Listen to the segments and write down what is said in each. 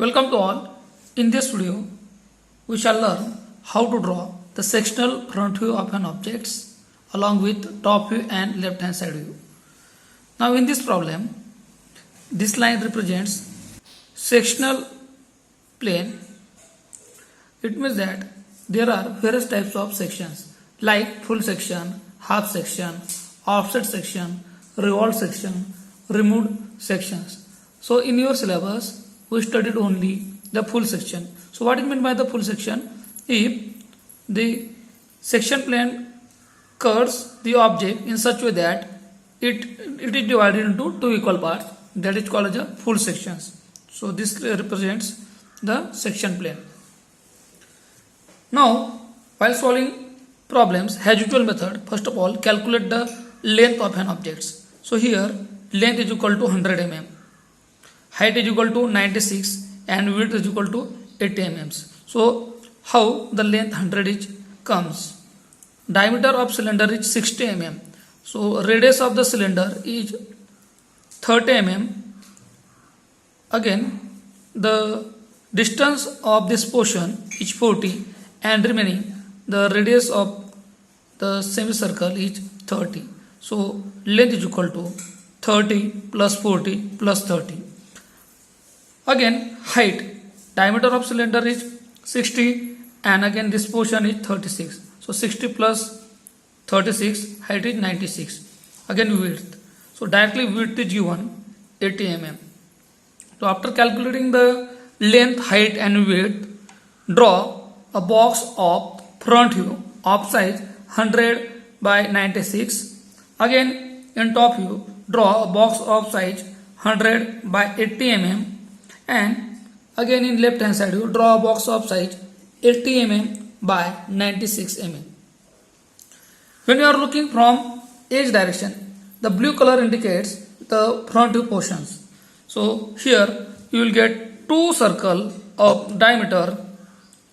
Welcome to all. In this video, we shall learn how to draw the sectional front view of an object along with top view and left hand side view. Now in this problem, this line represents sectional plane. It means that there are various types of sections like full section, half section, offset section, revolved section, removed sections. So in your syllabus, we studied only the full section. So what is meant by the full section? If the section plane cuts the object in such a way that it is divided into two equal parts, that is called as a full sections. So this represents the section plane. Now, while solving problems, as usual method, first of all, calculate the length of an object. So here, length is equal to 100 mm, height is equal to 96, and width is equal to 80 mm. So, how the length 100 is comes? Diameter of cylinder is 60 mm. So, radius of the cylinder is 30 mm. Again, the distance of this portion is 40, and remaining the radius of the semicircle is 30. So length is equal to 30 plus 40 plus 30. Again, height, diameter of cylinder is 60, and again this portion is 36. So 60 plus 36, height is 96. Again width. So directly width is given 80 mm. So after calculating the length, height and width, draw a box of front view of size 100 by 96. Again, in top view, draw a box of size 100 by 80 mm. And again in left hand side view, draw a box of size 80 mm by 96 mm. When you are looking from edge direction, the blue color indicates the front view portions. So here you will get two circles of diameter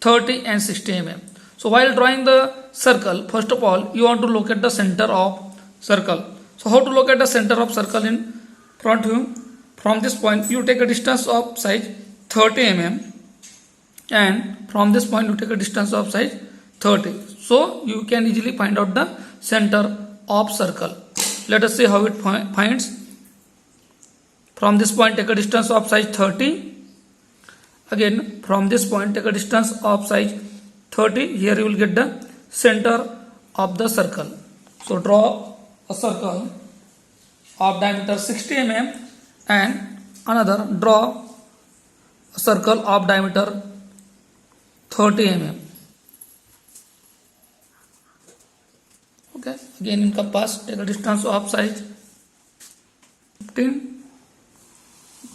30 and 60 mm. So while drawing the circle, first of all, you want to locate the center of circle. So how to locate the center of circle in front view? From this point, you take a distance of size 30 mm, and from this point, you take a distance of size 30. So you can easily find out the center of circle. Let us see how it finds. From this point, take a distance of size 30. Again, from this point, take a distance of size 30. Here you will get the center of the circle. So draw a circle of diameter 60 mm and another draw a circle of diameter 30 mm. Okay, again in compass, take a distance of size 15.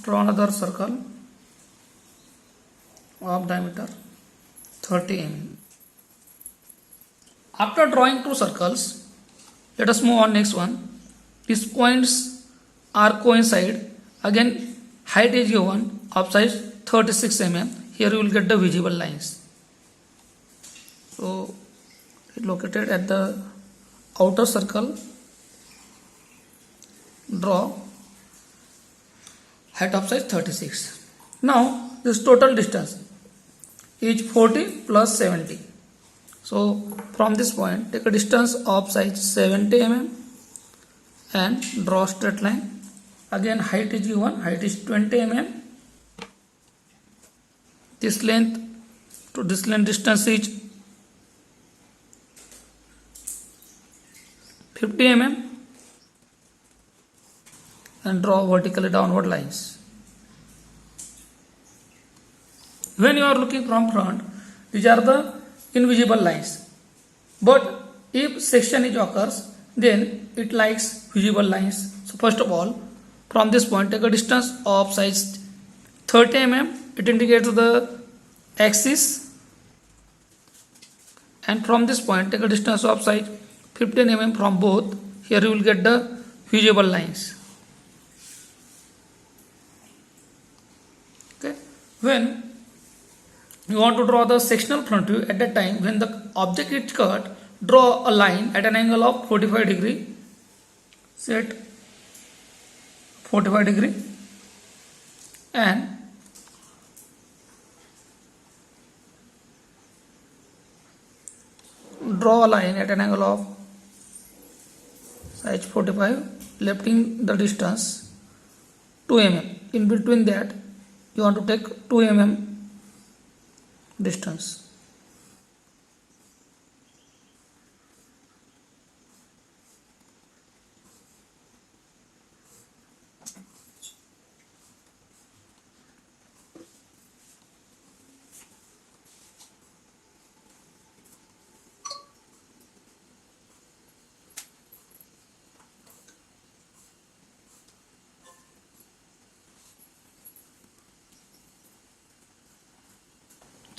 Draw another circle of diameter 30 mm. After drawing two circles, let us move on next one. These points are coincide. Again, height is given of size 36 mm. Here you will get the visible lines. So, located at the outer circle, draw height of size 36. Now, this total distance is 40 plus 70. So from this point, take a distance of size 70 mm and draw straight line. Again, height is given, height is 20 mm. This length to this length distance is 50 mm, and draw vertically downward lines. When you are looking from front, these are the invisible lines. But if section is occurs, then it likes visible lines. So first of all, from this point, take a distance of size 30 mm. It indicates the axis. And from this point, take a distance of size 15 mm from both. Here you will get the visible lines. Okay. When you want to draw the sectional front view, at that time when the object is cut, draw a line at an angle of 45 degree. Set 45 degree, and draw a line at an angle of size 45, lifting the distance 2 mm. In between that, you want to take 2 mm distance.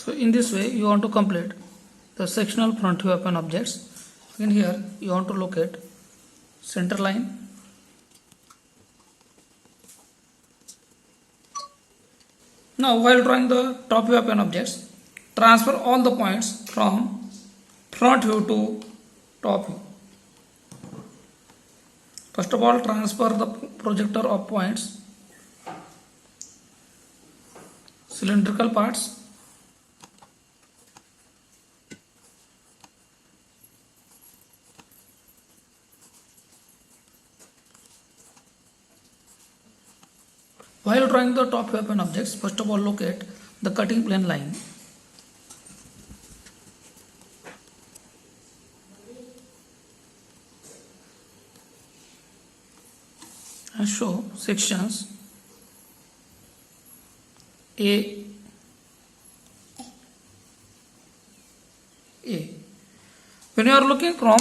So in this way you want to complete the sectional front view of an objects. Again here you want to locate center line. Now while drawing the top view of an objects, transfer all the points from front view to top view. First of all, transfer the projector of points, cylindrical parts, while drawing the top view of an objects, first of all locate the cutting plane line. And show sections A. When you are looking from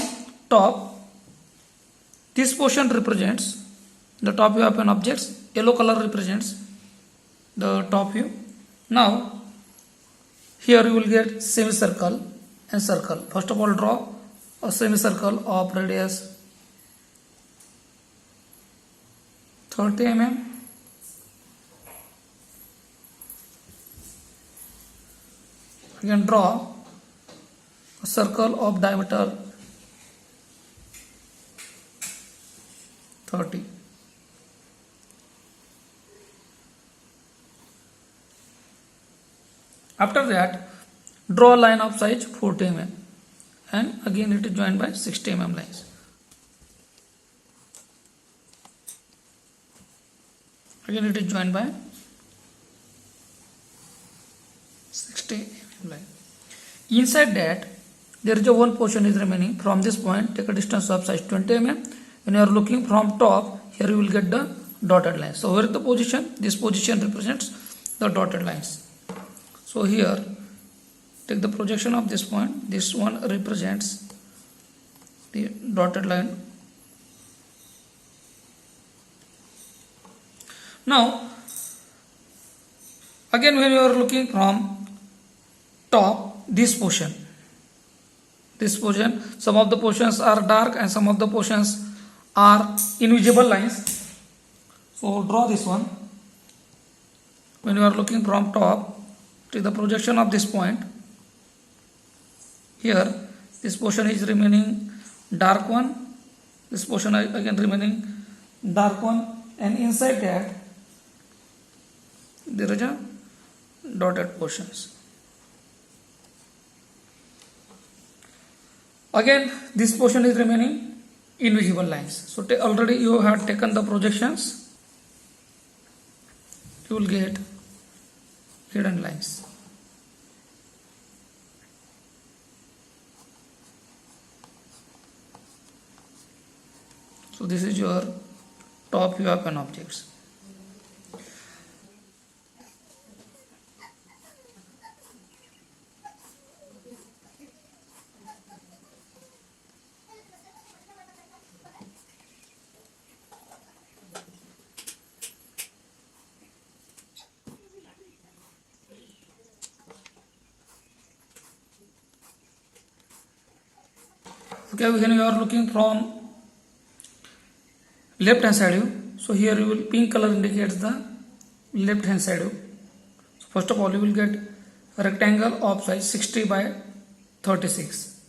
top, this portion represents the top view of an objects. Yellow color represents the top view. Now here you will get semicircle and circle. First of all draw a semicircle of radius 30 mm. Again draw a circle of diameter 30. After that, draw a line of size 40 mm and again it is joined by 60 mm lines. Again it is joined by 60 mm line. Inside that, there is a one portion is remaining. From this point, take a distance of size 20 mm. When you are looking from top, here you will get the dotted line. So where is the position? This position represents the dotted lines. So here, take the projection of this point. This one represents the dotted line. Now, again when you are looking from top, this portion, some of the portions are dark and some of the portions are invisible lines. So draw this one. When you are looking from top, take the projection of this point. Here, this portion is remaining dark one. This portion again remaining dark one, and inside that there is a dotted portions. Again, this portion is remaining invisible lines. So already you have taken the projections. You will get hidden lines. So this is your top view of an object. Okay, when you are looking from left hand side view, so here you will pink color indicates the left hand side view. So first of all you will get a rectangle of size 60 by 36.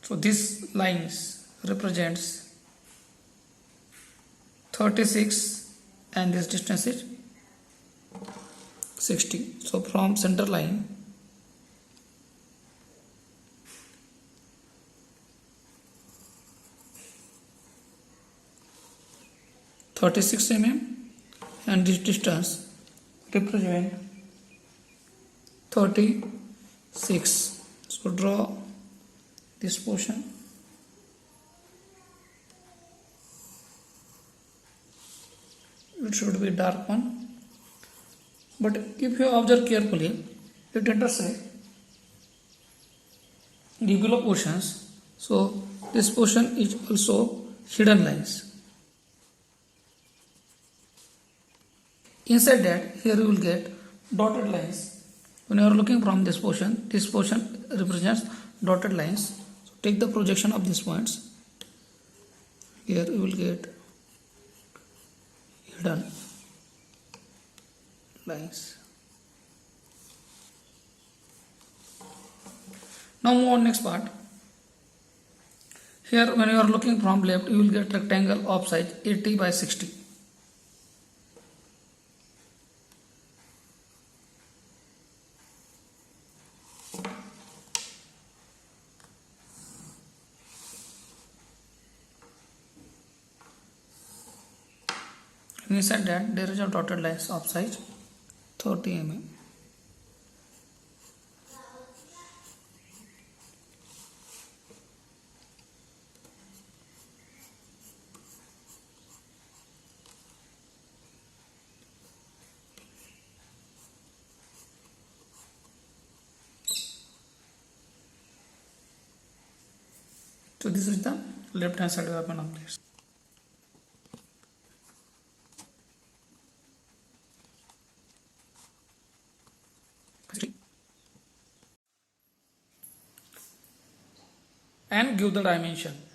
So this lines represents 36 and this distance is 60. So from center line 36 mm, and this distance represent 36. So draw this portion. It should be dark one, but if you observe carefully, it intersects the below portions. So this portion is also hidden lines. Inside that, here you will get dotted lines. When you are looking from this portion represents dotted lines. So take the projection of these points. Here you will get hidden lines. Now move on next part. Here when you are looking from left, you will get rectangle of size 80 by 60. Inside that there is a dotted lines of size 30 mm. So this is the left hand side weapon of this. And give the dimension.